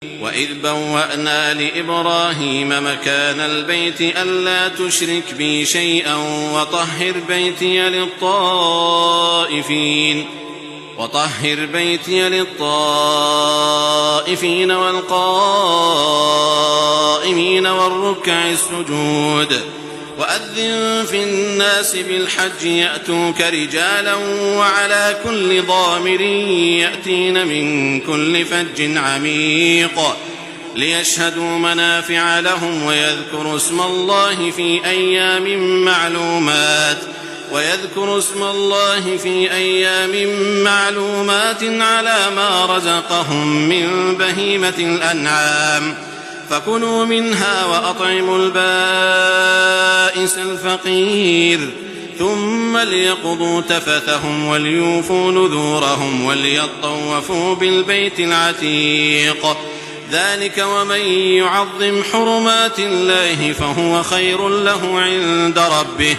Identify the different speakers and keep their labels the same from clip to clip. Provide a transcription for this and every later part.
Speaker 1: وإذ بوأنا لإبراهيم مكان البيت ألا تشرك بي شيئا وطهر بيتي للطائفين والقائمين والركع السجود وأذن في الناس بالحج يأتوك رجالا وعلى كل ضامر يأتين من كل فج عميق ليشهدوا منافع لهم ويذكروا اسم الله في أيام معلومات على ما رزقهم من بهيمة الأنعام فكلوا منها وأطعموا البائس الفقير ثم ليقضوا تفثهم وليوفوا نذورهم وليطوفوا بالبيت العتيق ذلك ومن يعظم حرمات الله فهو خير له عند ربه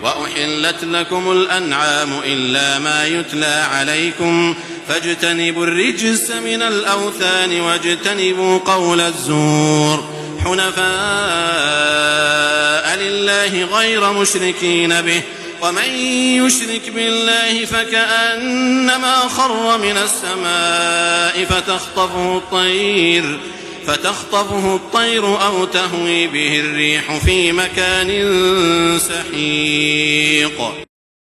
Speaker 1: وأحلت لكم الأنعام إلا ما يتلى عليكم فاجتنبوا الرجس من الأوثان واجتنبوا قول الزور حنفاء لله غير مشركين به ومن يشرك بالله فكأنما خر من السماء فتخطفه الطير أو تهوي به الريح في مكان سحيق.